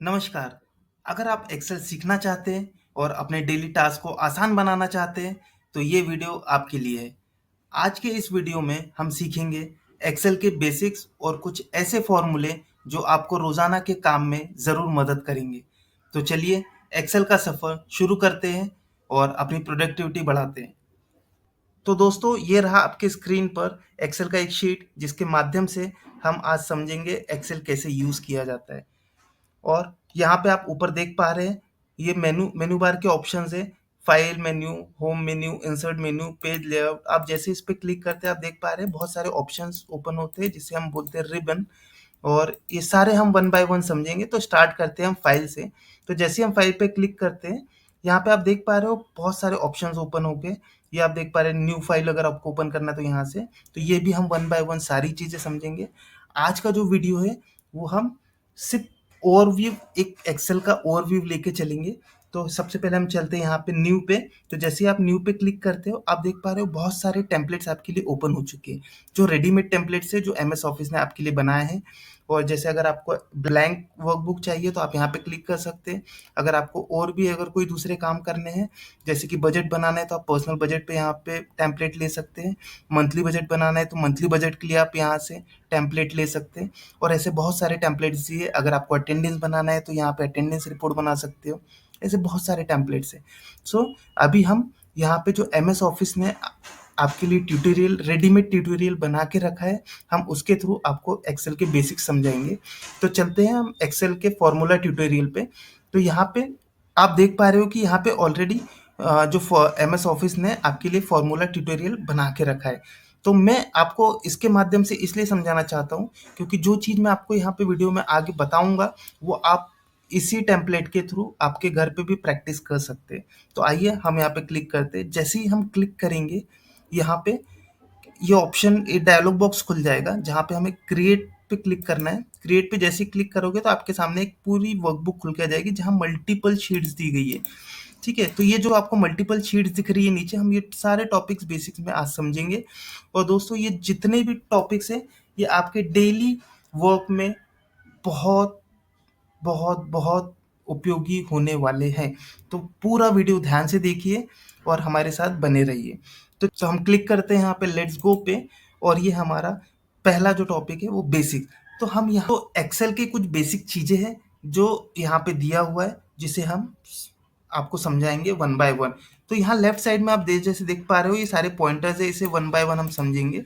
नमस्कार। अगर आप एक्सेल सीखना चाहते हैं और अपने डेली टास्क को आसान बनाना चाहते हैं, तो ये वीडियो आपके लिए है। आज के इस वीडियो में हम सीखेंगे एक्सेल के बेसिक्स और कुछ ऐसे फॉर्मूले जो आपको रोज़ाना के काम में ज़रूर मदद करेंगे। तो चलिए एक्सेल का सफ़र शुरू करते हैं और अपनी प्रोडक्टिविटी बढ़ाते हैं। तो दोस्तों ये रहा आपके स्क्रीन पर एक्सेल का एक शीट जिसके माध्यम से हम आज समझेंगे एक्सेल कैसे यूज़ किया जाता है। और यहाँ पे आप ऊपर देख पा रहे हैं ये मेनू मेनू बार के ऑप्शंस है। File menu, home menu, insert menu, page layout. आप जैसे इस पे क्लिक करते हैं आप देख पा रहे हैं बहुत सारे ऑप्शंस ओपन होते हैं जिसे हम बोलते हैं रिबन। और ये सारे हम वन बाय वन समझेंगे। तो स्टार्ट करते हैं हम फाइल से। तो जैसे हम फाइल पे क्लिक करते हैं यहाँ पे आप देख पा रहे हो बहुत सारे ऑप्शंस ओपन हो गए। ये आप देख पा रहे हैं न्यू फाइल अगर आपको ओपन करना है तो यहाँ से। तो ये भी हम वन बाय वन सारी चीज़ें समझेंगे। आज का जो वीडियो है वो हम सिर्फ ओवरव्यू, एक एक्सेल का ओवरव्यू लेके चलेंगे। तो सबसे पहले हम चलते हैं यहाँ पे न्यू पे। तो जैसे ही आप न्यू पे क्लिक करते हो आप देख पा रहे हो बहुत सारे टेम्पलेट्स आपके लिए ओपन हो चुके हैं जो रेडीमेड टेम्पलेट्स है जो एमएस ऑफिस ने आपके लिए बनाए हैं। और जैसे अगर आपको ब्लैंक वर्कबुक चाहिए तो आप यहाँ पे क्लिक कर सकते हैं। अगर आपको और भी अगर कोई दूसरे काम करने हैं जैसे कि बजट बनाना है तो आप पर्सनल बजट पे यहाँ पे टेम्पलेट ले सकते हैं। मंथली बजट बनाना है तो मंथली बजट के लिए आप यहाँ से टेम्पलेट ले सकते हैं। और ऐसे बहुत सारे टेम्पलेट्स दिए। अगर आपको अटेंडेंस बनाना है तो यहाँ पे अटेंडेंस रिपोर्ट बना सकते हो। ऐसे बहुत सारे टेम्पलेट्स हैं। सो अभी हम यहाँ पे जो एमएस ऑफिस ने आपके लिए ट्यूटोरियल, रेडीमेड ट्यूटोरियल बना के रखा है, हम उसके थ्रू आपको एक्सेल के बेसिक्स समझाएंगे। तो चलते हैं हम एक्सेल के फॉर्मूला ट्यूटोरियल पे। तो यहाँ पे आप देख पा रहे हो कि यहाँ पे ऑलरेडी जो एमएस ऑफिस ने आपके लिए फॉर्मूला ट्यूटोरियल बना के रखा है। तो मैं आपको इसके माध्यम से इसलिए समझाना चाहता हूँ क्योंकि जो चीज़ मैं आपको यहाँ पे वीडियो में आगे बताऊंगा वो आप इसी टेम्पलेट के थ्रू आपके घर पे भी प्रैक्टिस कर सकते हैं। तो आइए हम यहाँ पे क्लिक करते हैं। जैसे ही हम क्लिक करेंगे यहाँ पे ये ऑप्शन, ये डायलॉग बॉक्स खुल जाएगा जहाँ पे हमें क्रिएट पे क्लिक करना है। क्रिएट पे जैसे ही क्लिक करोगे तो आपके सामने एक पूरी वर्कबुक खुल के आ जाएगी जहाँ मल्टीपल शीट्स दी गई है। ठीक है, तो ये जो आपको मल्टीपल शीट्स दिख रही है नीचे, हम ये सारे टॉपिक्स बेसिक्स में आज समझेंगे। और दोस्तों ये जितने भी टॉपिक्स हैं ये आपके डेली वर्क में बहुत बहुत बहुत उपयोगी होने वाले हैं। तो पूरा वीडियो ध्यान से देखिए और हमारे साथ बने रहिए। तो हम क्लिक करते हैं यहाँ पे लेट्स गो पे। और ये हमारा पहला जो टॉपिक है वो बेसिक। तो हम यहाँ तो एक्सेल की कुछ बेसिक चीज़ें हैं जो यहाँ पे दिया हुआ है जिसे हम आपको समझाएंगे वन बाय वन। तो यहाँ लेफ्ट साइड में आप जैसे देख पा रहे हो ये सारे पॉइंटर्स है, इसे वन बाय वन हम समझेंगे।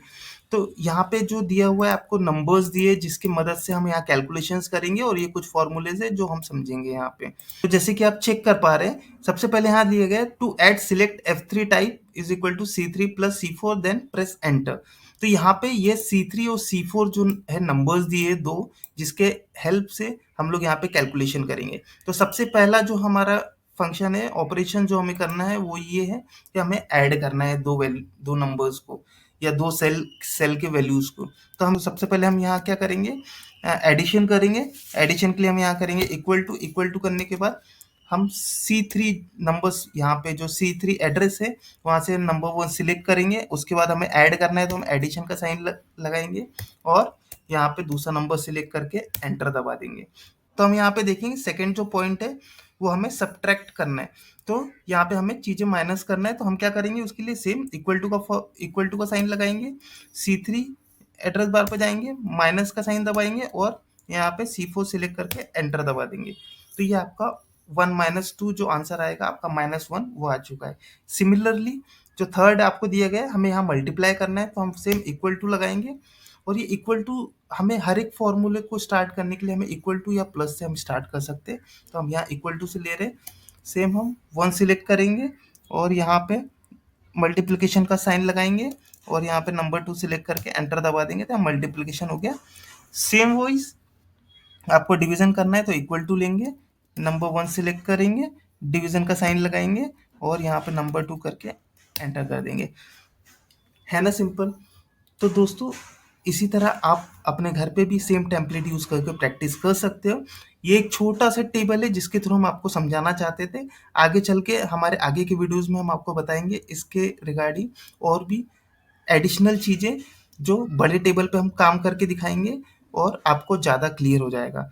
तो यहाँ पे जो दिया हुआ है आपको नंबर्स दिए जिसकी मदद से हम यहाँ कैलकुलेशंस करेंगे और ये कुछ फॉर्मूलेज है जो हम समझेंगे यहाँ पे। तो जैसे कि आप चेक कर पा रहे हैं सबसे पहले यहाँ दिया गया है to add select F3 type is equal to C3 plus C4 then press enter. तो यहाँ पे ये C3 और C4 जो है नंबर्स दिए दो जिसके हेल्प से हम लोग यहाँ पे कैलकुलेशन करेंगे। तो सबसे पहला जो हमारा फंक्शन है, ऑपरेशन जो हमें करना है वो ये है कि हमें ऐड करना है दो नंबर्स को या दो सेल के वैल्यूज को। तो हम सबसे पहले हम यहाँ क्या करेंगे, एडिशन करेंगे। एडिशन के लिए हम यहाँ करेंगे इक्वल टू करने के बाद हम C3 नंबर्स, यहाँ पे जो C3 एड्रेस है वहाँ से नंबर 1 सिलेक्ट करेंगे। उसके बाद हमें ऐड करना है तो हम एडिशन का साइन लगाएंगे और यहाँ पे दूसरा नंबर सिलेक्ट करके एंटर दबा देंगे। तो हम यहाँ पे देखेंगे सेकेंड जो पॉइंट है वो हमें सब्ट्रैक्ट करना है। तो यहाँ पे हमें चीज़ें माइनस करना है तो हम क्या करेंगे उसके लिए सेम इक्वल टू का साइन लगाएंगे। C3 एड्रेस बार पर जाएंगे, माइनस का साइन दबाएंगे और यहाँ पे C4 सिलेक्ट करके एंटर दबा देंगे। तो ये आपका 1 - 2 जो आंसर आएगा आपका -1 वो आ चुका है। सिमिलरली जो थर्ड आपको दिया गया है हमें यहाँ मल्टीप्लाई करना है तो हम सेम इक्वल टू लगाएंगे। और ये इक्वल टू हमें हर एक फॉर्मूले को स्टार्ट करने के लिए हमें इक्वल टू या प्लस से हम स्टार्ट कर सकते हैं। तो हम यहाँ इक्वल टू से ले रहे हैं। सेम हम 1 सिलेक्ट करेंगे और यहाँ पे मल्टीप्लिकेशन का साइन लगाएंगे और यहाँ पे नंबर 2 सिलेक्ट करके एंटर दबा देंगे तो मल्टीप्लिकेशन हो गया। सेम वॉइस आपको डिवीजन करना है तो इक्वल टू लेंगे, नंबर 1 सिलेक्ट करेंगे, डिवीजन का साइन लगाएंगे और यहाँ पे नंबर 2 करके एंटर कर देंगे। है ना सिंपल। तो दोस्तों इसी तरह आप अपने घर पे भी सेम टेम्पलेट यूज़ करके प्रैक्टिस कर सकते हो। ये एक छोटा सा टेबल है जिसके थ्रू हम आपको समझाना चाहते थे। आगे चल के हमारे आगे के वीडियोस में हम आपको बताएंगे इसके रिगार्डिंग और भी एडिशनल चीज़ें जो बड़े टेबल पे हम काम करके दिखाएंगे और आपको ज़्यादा क्लियर हो जाएगा।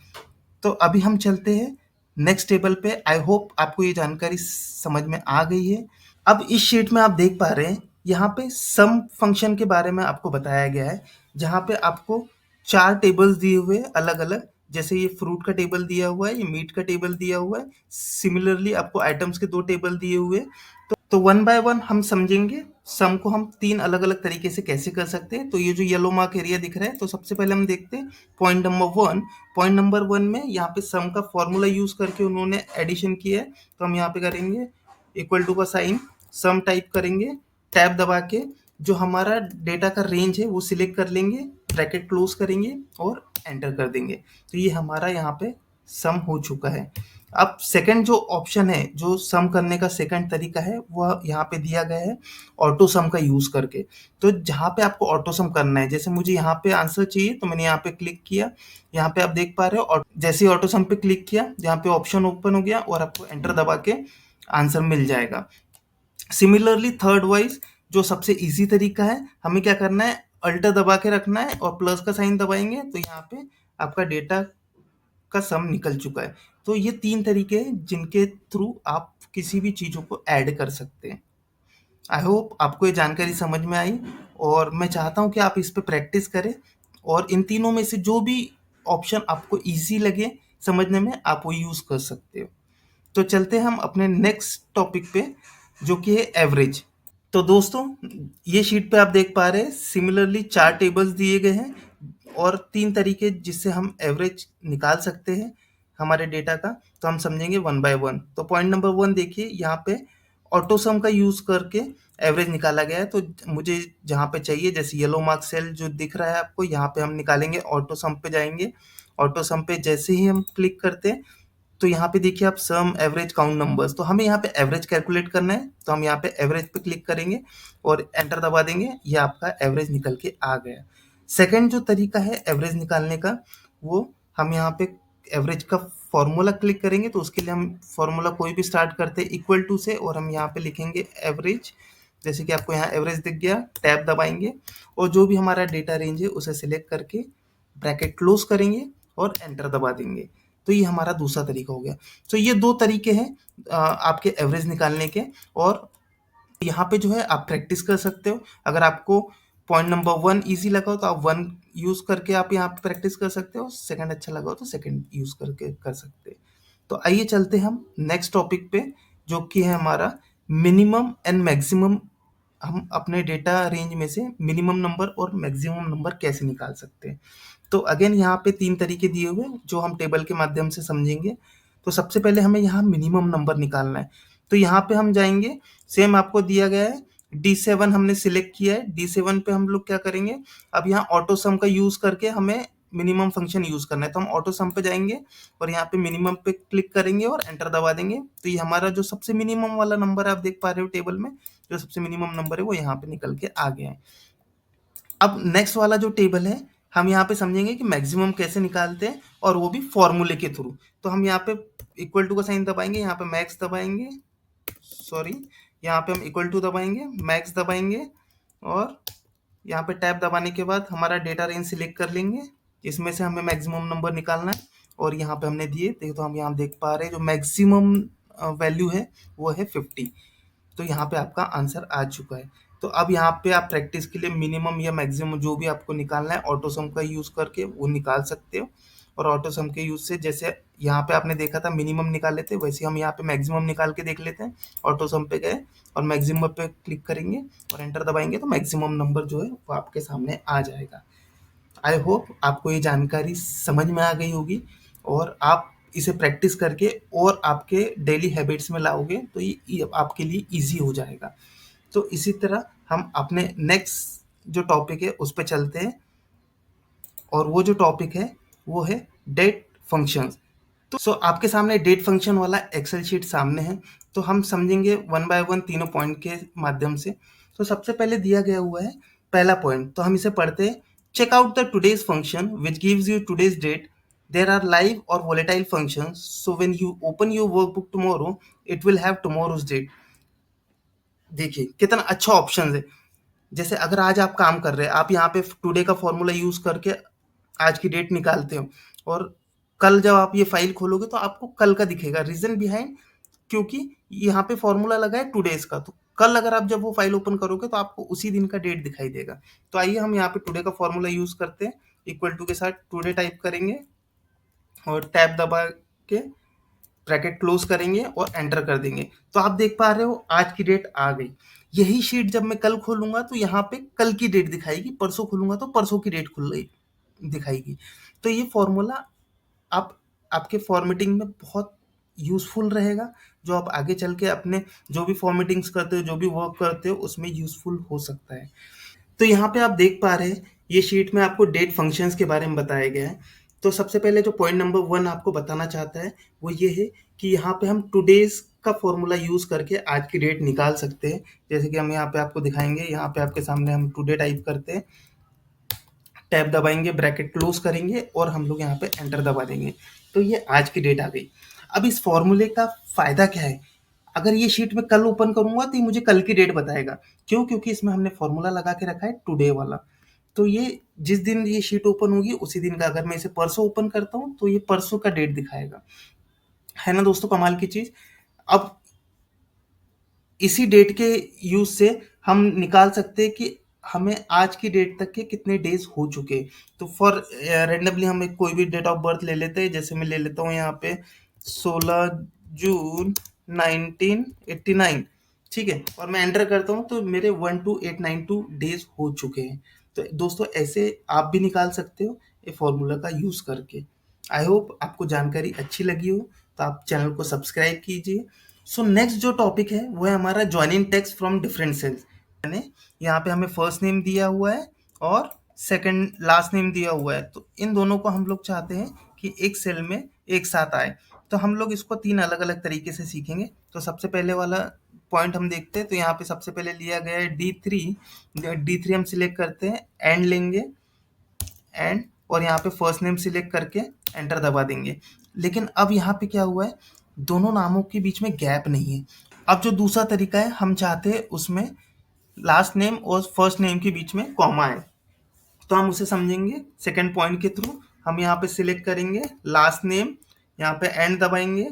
तो अभी हम चलते हैं नेक्स्ट टेबल पे। आई होप आपको ये जानकारी समझ में आ गई है। अब इस शीट में आप देख पा रहे हैं, यहाँ पे सम फंक्शन के बारे में आपको बताया गया है, जहाँ पे आपको 4 टेबल्स दिए हुए हैं अलग-अलग। जैसे ये फ्रूट का टेबल दिया हुआ है, ये मीट का टेबल दिया हुआ है। सिमिलरली आपको आइटम्स के 2 टेबल दिए हुए हैं। तो वन बाय वन हम समझेंगे सम को हम 3 अलग-अलग तरीके से कैसे कर सकते हैं। तो ये जो येलो मार्क एरिया दिख रहा है, तो सबसे पहले हम देखते हैं पॉइंट नंबर 1। पॉइंट नंबर 1 में यहाँ पे सम का फॉर्मूला यूज़ करके उन्होंने एडिशन किया है। तो हम यहाँ पे करेंगे इक्वल टू का साइन, सम टाइप करेंगे, टैब दबा के जो हमारा डेटा का रेंज है वो सिलेक्ट कर लेंगे, ब्रैकेट क्लोज करेंगे और एंटर कर देंगे। तो ये हमारा यहाँ पे सम हो चुका है। अब सेकंड जो ऑप्शन है, जो सम करने का सेकंड तरीका है, वह यहाँ पे दिया गया है ऑटो सम का यूज करके। तो जहाँ पे आपको ऑटो सम करना है, जैसे मुझे यहाँ पे आंसर चाहिए तो मैंने यहाँ पे क्लिक किया। यहाँ पे आप देख पा रहे हो, और जैसे ही ऑटो सम पे क्लिक किया, यहाँ पे ऑप्शन ओपन हो गया और आपको एंटर दबा के आंसर मिल जाएगा। सिमिलरली थर्ड वाइज जो सबसे इजी तरीका है, हमें क्या करना है, अल्टर दबा के रखना है और प्लस का साइन दबाएंगे तो यहाँ पे आपका डेटा का सम निकल चुका है। तो ये 3 तरीके हैं जिनके थ्रू आप किसी भी चीज़ों को ऐड कर सकते हैं। आई होप आपको ये जानकारी समझ में आई, और मैं चाहता हूँ कि आप इस पे प्रैक्टिस करें और इन तीनों में से जो भी ऑप्शन आपको ईज़ी लगे समझने में, आप वो यूज़ कर सकते हो। तो चलते हैं हम अपने नेक्स्ट टॉपिक पे, जो कि है एवरेज। तो दोस्तों, ये शीट पे आप देख पा रहे हैं सिमिलरली 4 टेबल्स दिए गए हैं और 3 तरीके जिससे हम एवरेज निकाल सकते हैं हमारे डेटा का। तो हम समझेंगे वन बाय वन। तो पॉइंट नंबर 1 देखिए, यहाँ पे ऑटो सम का यूज़ करके एवरेज निकाला गया है। तो मुझे जहाँ पे चाहिए, जैसे येलो मार्क सेल जो दिख रहा है आपको, यहाँ पे हम निकालेंगे, ऑटो सम पे जाएंगे। ऑटो सम पे जैसे ही हम क्लिक करते हैं तो यहाँ पे देखिए आप सम एवरेज काउंट नंबर्स, तो हमें यहाँ पे एवरेज कैलकुलेट करना है। तो हम यहाँ पे एवरेज पे क्लिक करेंगे और एंटर दबा देंगे, ये आपका एवरेज निकल के आ गया। सेकंड जो तरीका है एवरेज निकालने का, वो हम यहाँ पे एवरेज का फॉर्मूला क्लिक करेंगे। तो उसके लिए हम फॉर्मूला कोई भी स्टार्ट करते हैं इक्वल टू से, और हम यहाँ पे लिखेंगे एवरेज। जैसे कि आपको यहाँ एवरेज दिख गया, टैब दबाएंगे और जो भी हमारा डेटा रेंज है उसे सिलेक्ट करके ब्रैकेट क्लोज करेंगे और एंटर दबा देंगे। तो ये हमारा दूसरा तरीका हो गया। तो ये 2 तरीके हैं आपके एवरेज निकालने के, और यहाँ पे जो है आप प्रैक्टिस कर सकते हो। अगर आपको पॉइंट नंबर 1 ईज़ी लगा हो तो आप 1 यूज़ करके आप यहाँ पे प्रैक्टिस कर सकते हो, सेकंड अच्छा लगा हो तो सेकंड यूज़ करके कर सकते हैं। तो आइए चलते हैं हम नेक्स्ट टॉपिक पे, जो कि है हमारा मिनिमम एंड मैक्सिमम। हम अपने डेटा रेंज में से मिनिमम नंबर और मैक्सिमम नंबर कैसे निकाल सकते हैं। तो अगेन यहाँ पे 3 तरीके दिए हुए हैं जो हम टेबल के माध्यम से समझेंगे। तो सबसे पहले हमें यहाँ मिनिमम नंबर निकालना है। तो यहाँ पे हम जाएंगे, सेम आपको दिया गया है, D7 हमने सिलेक्ट किया है। D7 पे हम लोग क्या करेंगे, अब यहाँ ऑटो सम का यूज़ करके हमें मिनिमम फंक्शन यूज़ करना है। तो हम ऑटो सम पे जाएंगे और यहाँ पे मिनिमम पे क्लिक करेंगे और एंटर दबा देंगे। तो ये हमारा जो सबसे मिनिमम वाला नंबर आप देख पा रहे हो टेबल में, जो सबसे मिनिमम नंबर है वो यहाँ पे निकल के आ गया है। अब नेक्स्ट वाला जो टेबल है, हम यहाँ पे समझेंगे कि मैक्सिमम कैसे निकालते हैं, और वो भी फॉर्मूले के थ्रू। तो हम यहाँ पे इक्वल टू का साइन दबाएंगे, यहाँ पे मैक्स दबाएंगे, सॉरी, यहाँ पे हम इक्वल टू दबाएंगे, मैक्स दबाएंगे, और यहाँ पे टैब दबाने के बाद हमारा डेटा रेंज सिलेक्ट कर लेंगे, इसमें से हमें मैक्सिमम नंबर निकालना है। और यहाँ पे हमने दिए, देखो तो हम यहाँ देख पा रहे हैं जो मैक्सिमम वैल्यू है वो है 50। तो यहाँ पे आपका आंसर आ चुका है। तो अब यहाँ पे आप प्रैक्टिस के लिए मिनिमम या मैक्सिमम जो भी आपको निकालना है ऑटो सम का यूज़ करके वो निकाल सकते हो। और ऑटो सम के यूज़ से, जैसे यहाँ पे आपने देखा था मिनिमम निकाले थे, वैसे हम यहाँ पे मैक्सिमम निकाल के देख लेते हैं। ऑटो सम पे गए और मैक्सिमम पे क्लिक करेंगे और एंटर दबाएंगे तो मैक्सिमम नंबर जो है वो आपके सामने आ जाएगा। आई होप आपको ये जानकारी समझ में आ गई होगी और आप इसे प्रैक्टिस करके और आपके डेली हैबिट्स में लाओगे तो ये आपके लिए ईजी हो जाएगा। तो इसी तरह हम अपने नेक्स्ट जो टॉपिक है उस पे चलते हैं, और वो जो टॉपिक है वो है डेट फंक्शंस। तो आपके सामने डेट फंक्शन वाला एक्सेल शीट सामने है। तो हम समझेंगे वन बाय वन तीनों पॉइंट के माध्यम से। तो सबसे पहले दिया गया हुआ है पहला पॉइंट, तो हम इसे पढ़ते हैं। Check out the today's function which gives you today's date. There are live और volatile functions, so when you open your workbook tomorrow it will have tomorrow's date. देखिए कितना अच्छा ऑप्शन है। जैसे अगर आज आप काम कर रहे हैं, आप यहाँ पे टुडे का फॉर्मूला यूज करके आज की डेट निकालते हो, और कल जब आप ये फाइल खोलोगे तो आपको कल का दिखेगा। रीजन बिहाइंड, क्योंकि यहाँ पे फॉर्मूला लगा है टू डेज का, तो कल अगर आप जब वो फाइल ओपन करोगे तो आपको उसी दिन का डेट दिखाई देगा। तो आइए हम यहाँ पे टुडे का फॉर्मूला यूज करते हैं। इक्वल टू के साथ टुडे टाइप करेंगे और टैब दबा के ब्रैकेट क्लोज करेंगे और एंटर कर देंगे। तो आप देख पा रहे हो आज की डेट आ गई। यही शीट जब मैं कल खोलूंगा तो यहाँ पे कल की डेट दिखाएगी, परसों खोलूंगा तो परसों की डेट खुल गई दिखाएगी। तो ये फॉर्मूला आप आपके फॉर्मेटिंग में बहुत यूज़फुल रहेगा, जो आप आगे चल के अपने जो भी फॉर्मेटिंग्स करते हो, जो भी वर्क करते हो, उसमें यूज़फुल हो सकता है। तो यहाँ पे आप देख पा रहे हैं ये शीट में आपको डेट फंक्शंस के बारे में बताया गया है। तो सबसे पहले जो पॉइंट नंबर 1 आपको बताना चाहता है वो ये है कि यहाँ पे हम टुडेज़ का फॉर्मूला यूज़ करके आज की डेट निकाल सकते हैं। जैसे कि हम यहाँ पे आपको दिखाएँगे, यहाँ पे आपके सामने हम टुडे टाइप करते हैं, टैब दबाएंगे, ब्रैकेट क्लोज करेंगे और हम लोग यहाँ पे एंटर दबा देंगे। तो ये आज की डेट आ गई। अब इस फॉर्मूले का फायदा क्या है? अगर ये शीट में कल ओपन करूंगा तो ये मुझे कल की डेट बताएगा। क्यों? क्योंकि इसमें हमने फॉर्मूला लगा के रखा है टुडे वाला। तो ये जिस दिन ये शीट ओपन होगी उसी दिन का, अगर मैं इसे परसों ओपन करता हूँ तो ये परसों का डेट दिखाएगा। है ना दोस्तों कमाल की चीज। अब इसी डेट के यूज से हम निकाल सकते हैं कि हमें आज की डेट तक के कितने डेज हो चुके। तो फॉर रेंडमली हम एक कोई भी डेट ऑफ बर्थ ले लेते हैं। जैसे मैं ले लेता हूँ यहाँ पे 16 जून 1989, ठीक है, और मैं एंटर करता हूँ तो मेरे 12892 डेज हो चुके हैं। तो दोस्तों ऐसे आप भी निकाल सकते हो ये फॉर्मूला का यूज करके। आई होप आपको जानकारी अच्छी लगी हो, तो आप चैनल को सब्सक्राइब कीजिए। सो नेक्स्ट जो टॉपिक है वो है हमारा joining text from different cells. यानी यहाँ पे हमें फर्स्ट नेम दिया हुआ है और सेकंड लास्ट नेम दिया हुआ है, तो इन दोनों को हम लोग चाहते हैं कि एक सेल में एक साथ आए। तो हम लोग इसको 3 अलग-अलग तरीके से सीखेंगे। तो सबसे पहले वाला पॉइंट हम देखते हैं। तो यहाँ पे सबसे पहले लिया गया है D3। D3 हम सिलेक्ट करते हैं, एंड लेंगे, एंड, और यहाँ पे फर्स्ट नेम सिलेक्ट करके एंटर दबा देंगे। लेकिन अब यहाँ पे क्या हुआ है, दोनों नामों के बीच में गैप नहीं है। अब जो दूसरा तरीका है, हम चाहते हैं उसमें लास्ट नेम और फर्स्ट नेम के बीच में कॉमा है। तो हम उसे समझेंगे सेकंड पॉइंट के थ्रू। हम यहाँ पे सिलेक्ट करेंगे लास्ट नेम, यहाँ पे एंड दबाएंगे।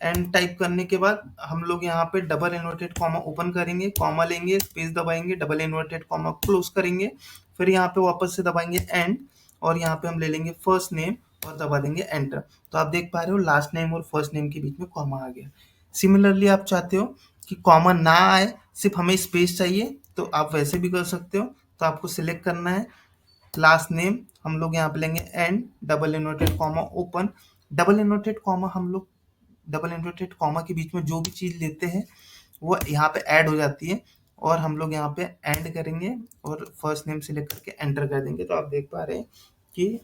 एंड टाइप करने के बाद हम लोग यहाँ पे डबल इन्वर्टेड कॉमा ओपन करेंगे, कॉमा लेंगे, स्पेस दबाएंगे, डबल इन्वर्टेड कॉमा क्लोज करेंगे, फिर यहाँ पे वापस से दबाएंगे एंड, और यहाँ पे हम ले लेंगे फर्स्ट नेम और दबा देंगे एंटर। तो आप देख पा रहे हो लास्ट नेम और फर्स्ट नेम के बीच में कॉमा आ गया। सिमिलरली आप चाहते हो कि कॉमा ना आए, सिर्फ हमें स्पेस चाहिए, तो आप वैसे भी कर सकते हो। तो आपको सिलेक्ट करना है लास्ट नेम, हम लोग यहाँ पे लेंगे and, double inverted comma open. Double inverted comma हम लोग डबल इन्वर्टेड कॉमा के बीच में जो भी चीज़ लेते हैं वो यहाँ पे ऐड हो जाती है, और हम लोग यहाँ पे एंड करेंगे और फर्स्ट नेम सिलेक्ट करके एंटर कर देंगे। तो आप देख पा रहे हैं कि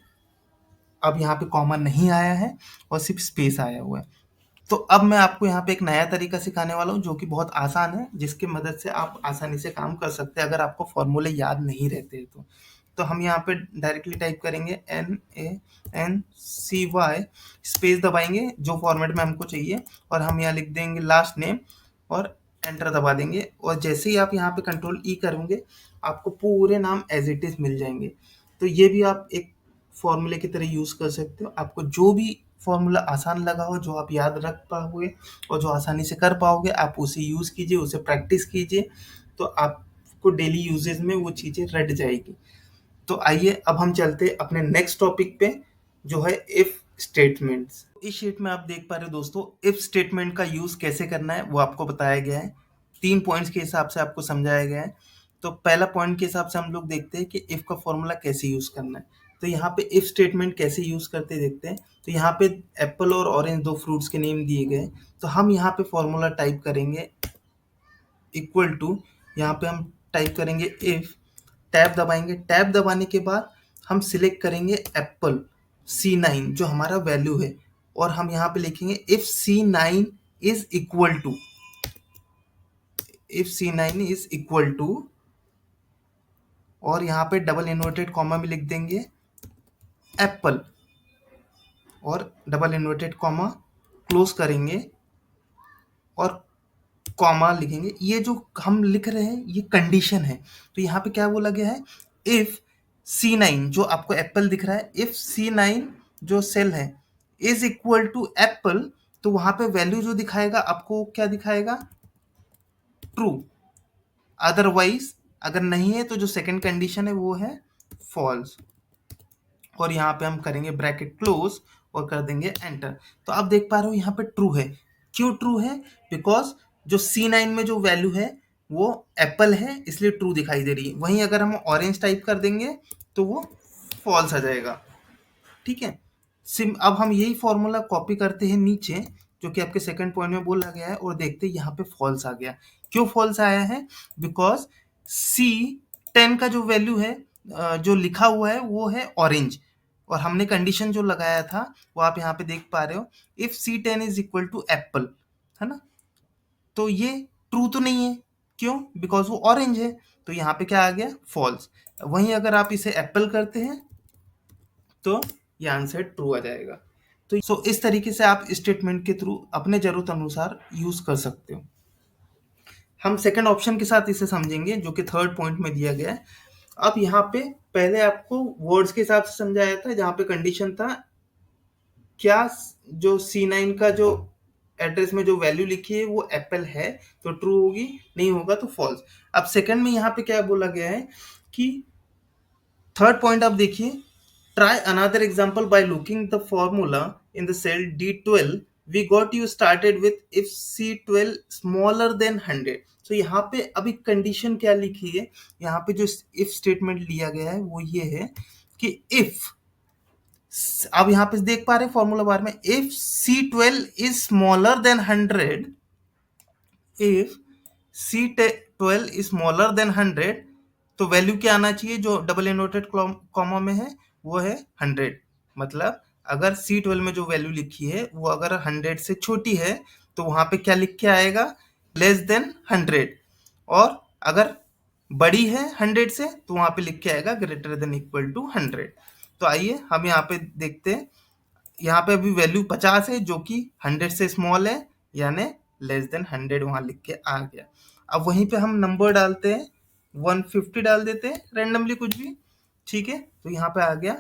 अब यहाँ पे कॉमा नहीं आया है और सिर्फ स्पेस आया हुआ है। तो अब मैं आपको यहाँ पे एक नया तरीका सिखाने वाला हूँ जो कि बहुत आसान है, जिसकी मदद से आप आसानी से काम कर सकते हैं अगर आपको फॉर्मूले याद नहीं रहते तो। तो हम यहाँ पे डायरेक्टली टाइप करेंगे NANCY, स्पेस दबाएंगे जो फॉर्मेट में हमको चाहिए, और हम यहाँ लिख देंगे लास्ट नेम और एंटर दबा देंगे। और जैसे ही आप यहाँ पे कंट्रोल ई करोगे आपको पूरे नाम एज इट इज मिल जाएंगे। तो ये भी आप एक फॉर्मूले की तरह यूज कर सकते हो। आपको जो भी फॉर्मूला आसान लगा हो, जो आप याद रख पाओगे और जो आसानी से कर पाओगे, आप उसे यूज कीजिए, उसे प्रैक्टिस कीजिए, तो आपको डेली यूजेज में वो चीजें रट जाएगी। तो आइए अब हम चलते अपने नेक्स्ट टॉपिक पे, जो है इफ स्टेटमेंट्स। इस शीट में आप देख पा रहे हो दोस्तों, इफ स्टेटमेंट का यूज कैसे करना है वो आपको बताया गया है। 3 पॉइंट्स के हिसाब से आपको समझाया गया है। तो पहला पॉइंट के हिसाब से हम लोग देखते हैं कि इफ का फॉर्मूला कैसे यूज करना है। तो यहाँ पे इफ स्टेटमेंट कैसे यूज करते देखते हैं। तो यहाँ पे एप्पल और ऑरेंज 2 फ्रूट्स के नेम दिए गए। तो हम यहाँ पे फॉर्मूला टाइप करेंगे इक्वल टू, यहाँ पे हम टाइप करेंगे इफ, टैब दबाएंगे। टैब दबाने के बाद हम सिलेक्ट करेंगे एप्पल C9 जो हमारा वैल्यू है, और हम यहाँ पे लिखेंगे if C9 is equal to, if C9 is equal to, और यहाँ पे डबल इन्वर्टेड कॉमा में लिख देंगे एप्पल और डबल इन्वर्टेड कॉमा क्लोज करेंगे और कॉमा लिखेंगे। ये जो हम लिख रहे हैं ये कंडीशन है। तो यहाँ पे क्या बोला गया है, इफ C9 जो आपको एप्पल दिख रहा है, इफ C9 जो सेल है इज इक्वल टू एप्पल, तो वहां पे वैल्यू जो दिखाएगा आपको क्या दिखाएगा, ट्रू। अदरवाइज अगर नहीं है तो जो सेकंड कंडीशन है वो है फॉल्स। और यहाँ पे हम करेंगे ब्रैकेट क्लोज और कर देंगे एंटर। तो आप देख पा रहे हो यहाँ पे ट्रू है। क्यों ट्रू है? बिकॉज जो C9 में जो वैल्यू है वो एप्पल है, इसलिए ट्रू दिखाई दे रही है। वहीं अगर हम ऑरेंज टाइप कर देंगे तो वो फॉल्स आ जाएगा। ठीक है। सिम अब हम यही फॉर्मूला कॉपी करते हैं नीचे, जो कि आपके सेकंड पॉइंट में बोला गया है, और देखते हैं यहाँ पे फॉल्स आ गया। क्यों फॉल्स आया है? बिकॉज C10 का जो वैल्यू है, जो लिखा हुआ है वो है ऑरेंज, और हमने कंडीशन जो लगाया था वो आप यहाँ पे देख पा रहे हो, if C10 is equal to apple, है ना। तो ये ट्रू तो नहीं है। क्यों? बिकॉज वो ऑरेंज है। तो यहाँ पे क्या आ गया? फॉल्स। वहीं अगर आप इसे एप्पल करते हैं तो ये आंसर ट्रू आ जाएगा। तो इस तरीके से आप स्टेटमेंट के थ्रू अपने जरूरत अनुसार यूज कर सकते हो। हम सेकंड ऑप्शन के साथ इसे समझेंगे, जो कि थर्ड पॉइंट में दिया गया है। अब यहाँ पे पहले आपको वर्ड्स के हिसाब से समझाया था, जहाँ पे कंडीशन था क्या जो C9 का जो एड्रेस में जो वैल्यू लिखी है वो एप्पल है तो ट्रू होगी, नहीं होगा तो फॉल्स। अब सेकंड में यहाँ पे क्या बोला गया है कि थर्ड पॉइंट आप देखिए, try another example by looking the formula in the cell D12 we got you started with if C12 smaller than 100। तो यहाँ पे अभी कंडीशन क्या लिखी है, यहाँ पे जो इफ स्टेटमेंट लिया गया है वो ये है कि इफ, अब यहाँ पे देख पा रहे हैं फॉर्मूला बार में, if C12 is smaller than 100, if C12 is smaller than 100, तो वैल्यू क्या आना चाहिए जो डबल इनवर्टेड कॉमा में है, वो है 100। मतलब अगर C12 में जो वैल्यू लिखी है वो अगर 100 से छोटी है तो वहां पे क्या लिख के आएगा, लेस देन 100। और अगर बड़ी है 100 से तो वहां पे लिख के आएगा ग्रेटर देन इक्वल टू 100। तो आइए हम यहाँ पे देखते हैं। यहाँ पे अभी वैल्यू 50 है जो कि 100 से स्मॉल है, यानी लेस देन 100 वहां लिख के आ गया। अब वहीं पे हम नंबर डालते हैं, 150 डाल देते हैं रेंडमली कुछ भी। ठीक है, तो यहाँ पे आ गया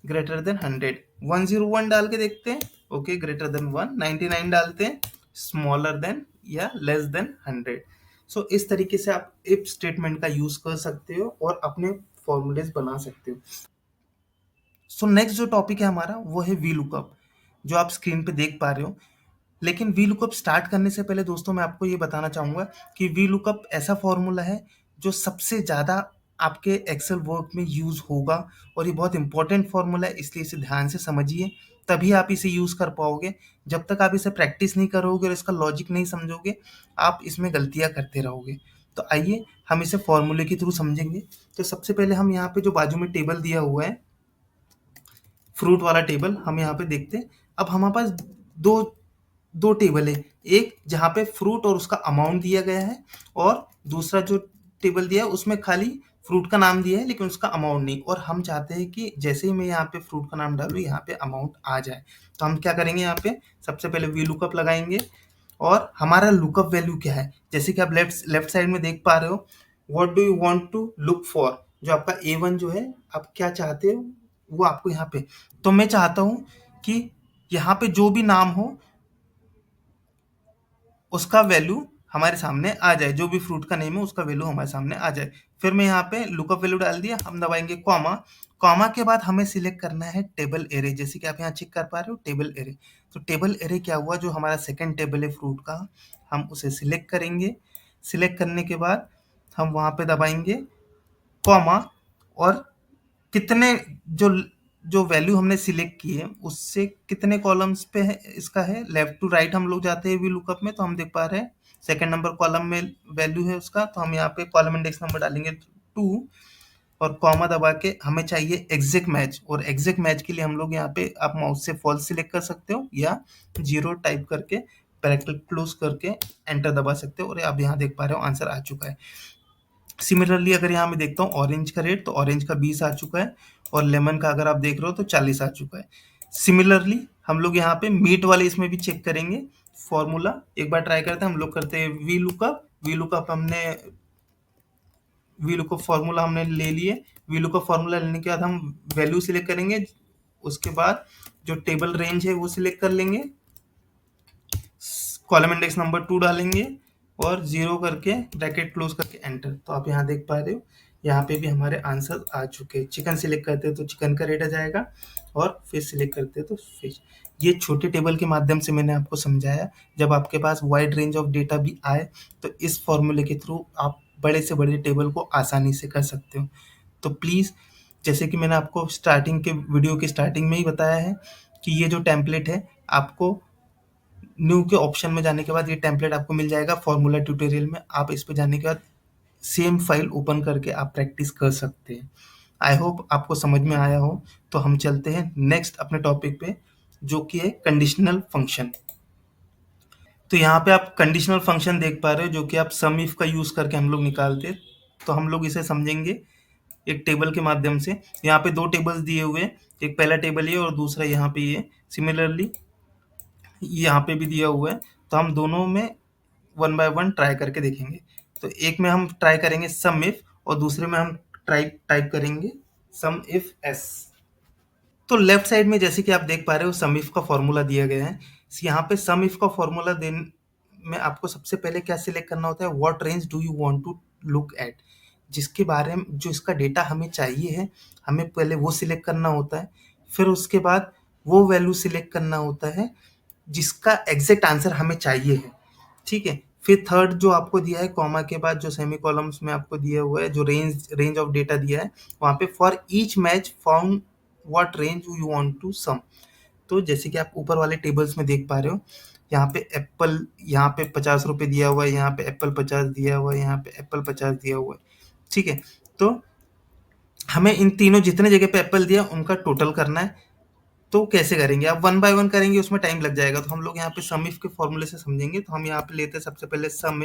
ग्रेटर देन 100। 101 डाल के देखते हैं, ओके ग्रेटर देन 1। 99 डालते हैं, स्मॉलर देन या लेस देन 100। सो इस तरीके से आप इफ स्टेटमेंट का यूज कर सकते हो और अपने फॉर्मूलेज बना सकते हो। सो नेक्स्ट जो टॉपिक है हमारा वो है वी लुकअप, जो आप स्क्रीन पे देख पा रहे हो। लेकिन वी लुकअप स्टार्ट करने से पहले दोस्तों मैं आपको ये बताना चाहूँगा कि वी लुकअप ऐसा फॉर्मूला है जो सबसे ज़्यादा आपके एक्सेल वर्क में यूज़ होगा, और ये बहुत इंपॉर्टेंट फॉर्मूला है, इसलिए इसे ध्यान से समझिए, तभी आप इसे यूज़ कर पाओगे। जब तक आप इसे प्रैक्टिस नहीं करोगे और इसका लॉजिक नहीं समझोगे, आप इसमें गलतियाँ करते रहोगे। तो आइए हम इसे फॉर्मूले के थ्रू समझेंगे। तो सबसे पहले हम यहाँ पे जो बाजू में टेबल दिया हुआ है, फ्रूट वाला टेबल, हम यहाँ पे देखते हैं। अब हमारे पास दो दो टेबल है, एक जहाँ पे फ्रूट और उसका अमाउंट दिया गया है, और दूसरा जो टेबल दिया है उसमें खाली फ्रूट का नाम दिया है लेकिन उसका अमाउंट नहीं। और हम चाहते हैं कि जैसे ही मैं यहाँ पे फ्रूट का नाम डालूँ यहाँ पे अमाउंट आ जाए। तो हम क्या करेंगे, यहाँ पे सबसे पहले वी लुकअप लगाएंगे, और हमारा लुकअप वैल्यू क्या है, जैसे कि आप लेफ्ट साइड में देख पा रहे हो, what do you want to look for, जो आपका A1 जो है, आप क्या चाहते हो वो आपको यहाँ पे। तो मैं चाहता हूँ कि यहाँ पे जो भी नाम हो उसका वैल्यू हमारे सामने आ जाए, जो भी फ्रूट का नेम है उसका वैल्यू हमारे सामने आ जाए। फिर मैं यहाँ पे लुकअप वैल्यू डाल दिया, हम दबाएंगे कॉमा। कॉमा के बाद हमें सिलेक्ट करना है टेबल एरे, जैसे कि आप यहाँ चेक कर पा रहे हो टेबल एरे। तो टेबल एरे क्या हुआ, जो हमारा सेकंड टेबल है फ्रूट का, हम उसे सिलेक्ट करेंगे। सिलेक्ट करने के बाद हम वहाँ पे दबाएंगे कॉमा, और कितने जो जो वैल्यू हमने सिलेक्ट की है उससे कितने कॉलम्स पे है, इसका है लेफ्ट टू राइट हम लोग जाते हैं वी लुकअप में, तो हम देख पा रहे हैं सेकंड नंबर कॉलम में वैल्यू है उसका, तो हम यहाँ पे कॉलम इंडेक्स नंबर डालेंगे 2, और कॉमा दबा के हमें चाहिए एग्जैक्ट मैच, और एग्जैक्ट मैच के लिए हम लोग यहाँ पे आप माउस से फॉल्स सिलेक्ट कर सकते हो या 0 टाइप करके ब्रैकेट क्लोज करके एंटर दबा सकते हो, और आप यहाँ देख पा रहे हो आंसर आ चुका है। सिमिलरली अगर यहाँ मैं देखता हूँ ऑरेंज का रेट, तो ऑरेंज का 20 आ चुका है, और लेमन का अगर आप देख रहे हो तो 40 आ चुका है। सिमिलरली हम लोग यहाँ पे मीट वाले इसमें भी चेक करेंगे फॉर्मूला, एक बार ट्राई करते हैं। हम लोग करते हैं वी लुकअप हमने वी लुकअप फॉर्मूला हमने ले लिए। वी लुकअप फॉर्मूला लेने के बाद हम वैल्यू सिलेक्ट करेंगे, उसके बाद जो टेबल रेंज है वो सिलेक्ट कर लेंगे, कॉलम इंडेक्स नंबर 2 डालेंगे और 0 करके ब्रैकेट क्लोज करके एंटर। तो आप यहाँ देख पा रहे हो यहाँ पे भी हमारे आंसर आ चुके हैं। चिकन सिलेक्ट करते हैं तो चिकन का रेट आ जाएगा और फिश सिलेक्ट करते हैं तो फिश। ये छोटे टेबल के माध्यम से मैंने आपको समझाया। जब आपके पास वाइड रेंज ऑफ डेटा भी आए तो इस फॉर्मूले के थ्रू आप बड़े से बड़े टेबल को आसानी से कर सकते हो। तो प्लीज़, जैसे कि मैंने आपको स्टार्टिंग के वीडियो के स्टार्टिंग में ही बताया है कि ये जो टेम्पलेट है आपको न्यू के ऑप्शन में जाने के बाद ये टेम्पलेट आपको मिल जाएगा फॉर्मूला ट्यूटोरियल में। आप इस पे जाने के बाद सेम फाइल ओपन करके आप प्रैक्टिस कर सकते हैं। आई होप आपको समझ में आया हो। तो हम चलते हैं नेक्स्ट अपने टॉपिक पे, जो कि है कंडीशनल फंक्शन। तो यहाँ पे आप कंडीशनल फंक्शन देख पा रहे हो, जो कि आप सम इफ का यूज करके हम लोग निकालते हैं। तो हम लोग इसे समझेंगे एक टेबल के माध्यम से। यहाँ पे दो टेबल्स दिए हुए हैं, एक पहला टेबल ये और दूसरा यहाँ पे ये। सिमिलरली यहाँ पे भी दिया हुआ है, तो हम दोनों में वन बाय वन ट्राई करके देखेंगे। तो एक में हम ट्राई करेंगे सम इफ और दूसरे में हम टाइप करेंगे सम इफ एस। तो लेफ्ट साइड में जैसे कि आप देख पा रहे हो सम इफ का फॉर्मूला दिया गया है। यहाँ पे सम इफ का फॉर्मूला देने में आपको सबसे पहले क्या सिलेक्ट करना होता है, what range do you want to look at. जिसके बारे में जो इसका डेटा हमें चाहिए है, हमें पहले वो सिलेक्ट करना होता है। फिर उसके बाद वो वैल्यू सिलेक्ट करना होता है जिसका एग्जैक्ट आंसर हमें चाहिए है। ठीक है। फिर थर्ड जो आपको दिया है कॉमा के बाद जो सेमी कॉलम्स में आपको दिया हुआ है, जो रेंज ऑफ डेटा दिया है, वहाँ पे for each match found what range you want to sum. तो जैसे कि आप ऊपर वाले टेबल्स में देख पा रहे हो, यहाँ पे एप्पल यहाँ पे 50 रुपये दिया हुआ है, यहाँ पे एप्पल 50 दिया हुआ है, यहाँ पे एप्पल 50 दिया हुआ है। ठीक है। तो हमें इन तीनों जितने जगह पे एप्पल दिया उनका टोटल करना है। तो कैसे करेंगे, आप वन बाय वन करेंगे उसमें टाइम लग जाएगा। तो हम लोग यहाँ पे सम इफ के फॉर्मूले से समझेंगे। तो हम यहाँ पे लेते हैं सबसे पहले सम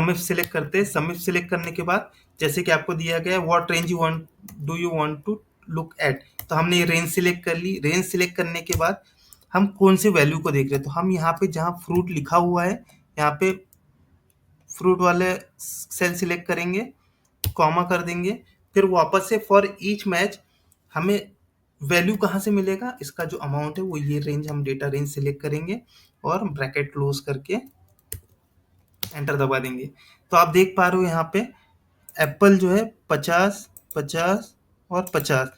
इफ सिलेक्ट करते हैं। सम इफ सिलेक्ट करने के बाद जैसे कि आपको दिया गया है what range do you want to look at, तो हमने ये रेंज सिलेक्ट कर ली। रेंज सिलेक्ट करने के बाद हम कौन सी वैल्यू को देख रहे हैं, तो हम यहाँ पे जहाँ फ्रूट लिखा हुआ है यहाँ पे फ्रूट वाले सेल सिलेक्ट करेंगे, कॉमा कर देंगे। फिर वापस से फॉर ईच मैच हमें वैल्यू कहाँ से मिलेगा, इसका जो अमाउंट है वो ये रेंज, हम डेटा रेंज सिलेक्ट करेंगे और ब्रैकेट क्लोज करके एंटर दबा देंगे। तो आप देख पा रहे हो यहाँ पे एप्पल जो है 50, 50 और 50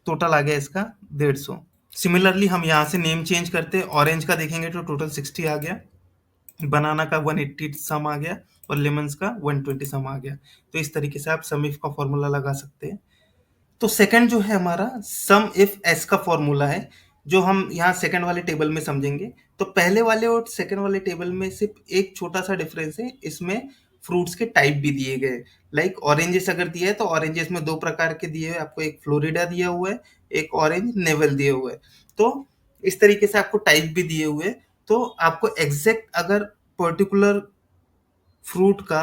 टोटल आ गया इसका 150। सिमिलरली हम यहाँ से नेम चेंज करते, ऑरेंज का देखेंगे तो टोटल 60 आ गया, बनाना का 180 सम आ गया और लेमन्स का 120 सम आ गया। तो इस तरीके से आप सम इफ का फॉर्मूला लगा सकते हैं। तो सेकंड जो है हमारा सम इफ एस का फॉर्मूला है, जो हम यहाँ सेकंड वाले टेबल में समझेंगे। तो पहले वाले और सेकंड वाले टेबल में सिर्फ एक छोटा सा डिफरेंस है, इसमें फ्रूट्स के टाइप भी दिए गए। लाइक ऑरेंजेस अगर दिया है तो ऑरेंजेस में दो प्रकार के दिए हुए, आपको एक फ्लोरिडा दिया हुआ है, एक ऑरेंज नेवल दिया हुआ है। तो इस तरीके से आपको टाइप भी दिए हुए। तो आपको एग्जैक्ट अगर पर्टिकुलर फ्रूट का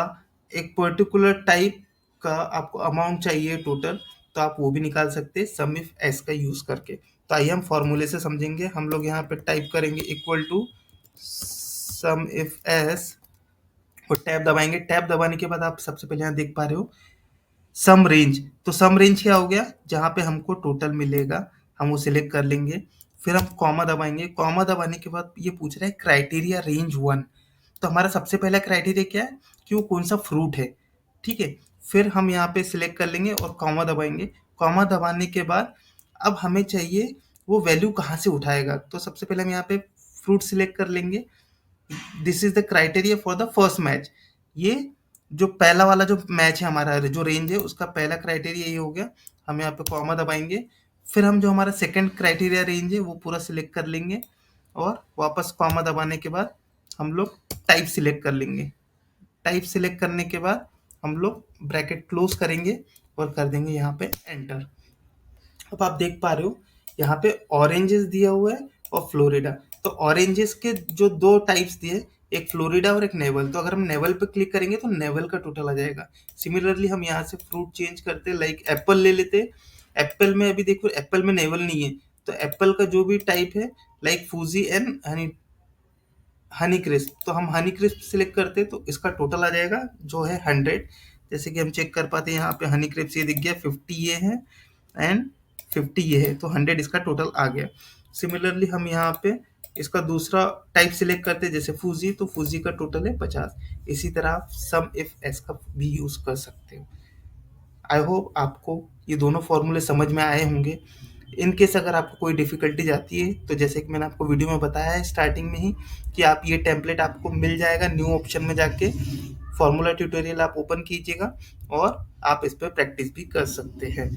एक पर्टिकुलर टाइप का आपको अमाउंट चाहिए टोटल, तो आप वो भी निकाल सकते हैं सम इफ एस का यूज करके। तो आइए हम फॉर्मूले से समझेंगे। हम लोग यहाँ पे टाइप करेंगे equal to sum if S और टैब दबाएंगे। टैब दबाने के बाद आप सबसे पहले यहाँ देख पा रहे हो सम रेंज। तो सम रेंज क्या हो गया, जहाँ पे हमको टोटल मिलेगा हम वो सिलेक्ट कर लेंगे। फिर हम कॉमा दबाएंगे। कॉमा दबाने के बाद ये पूछ रहा है क्राइटेरिया रेंज 1। तो हमारा सबसे पहला क्राइटेरिया क्या है कि वो कौन सा फ्रूट है। ठीक है। फिर हम यहाँ पे सिलेक्ट कर लेंगे और कॉमा दबाएंगे। कॉमा दबाने के बाद अब हमें चाहिए वो वैल्यू कहाँ से उठाएगा। तो सबसे पहले हम यहाँ पे फ्रूट सिलेक्ट कर लेंगे। This is the criteria for the first match. ये जो पहला वाला जो मैच है हमारा, जो रेंज है उसका पहला क्राइटेरिया ये हो गया। हम यहाँ पे कॉमा दबाएंगे। फिर हम जो हमारा सेकंड क्राइटेरिया रेंज है वो पूरा सिलेक्ट कर लेंगे और वापस कॉमा दबाने के बाद हम लोग टाइप सिलेक्ट कर लेंगे। टाइप सिलेक्ट करने के बाद हम लोग ब्रैकेट क्लोज करेंगे और कर देंगे यहाँ पे एंटर। अब आप देख पा रहे हो यहाँ पे ऑरेंजेस दिया हुआ है और फ्लोरिडा। तो ऑरेंजेस के जो दो टाइप्स दिए, एक फ्लोरिडा और एक नेवल। तो अगर हम नेवल पे क्लिक करेंगे तो नेवल का टोटल आ जाएगा। सिमिलरली हम यहाँ से फ्रूट चेंज करते, लाइक एप्पल ले लेते। एप्पल में अभी देखो एप्पल में नेवल नहीं है, तो एप्पल का जो भी टाइप है like Fuji and honey crisp, तो हम हनी क्रिस्प सिलेक्ट करते तो इसका टोटल आ जाएगा जो है 100। जैसे कि हम चेक कर पाते हैं यहाँ पे हनी क्रिस्प ये दिख गया 50 ये है एंड 50 ये है, तो 100 इसका टोटल आ गया। सिमिलरली हम यहाँ पे इसका दूसरा टाइप सिलेक्ट करते हैं, जैसे फूजी, तो फूजी का टोटल है 50। इसी तरह आप सम इफ एस का भी यूज कर सकते हो। आई होप आपको ये दोनों फॉर्मूले समझ में आए होंगे। इन केस अगर आपको कोई डिफिकल्टीज आती है, तो जैसे कि मैंने आपको वीडियो में बताया है स्टार्टिंग में ही, कि आप ये टेम्पलेट आपको मिल जाएगा, न्यू ऑप्शन में जाके फॉर्मूला ट्यूटोरियल आप ओपन कीजिएगा और आप इस पर प्रैक्टिस भी कर सकते हैं।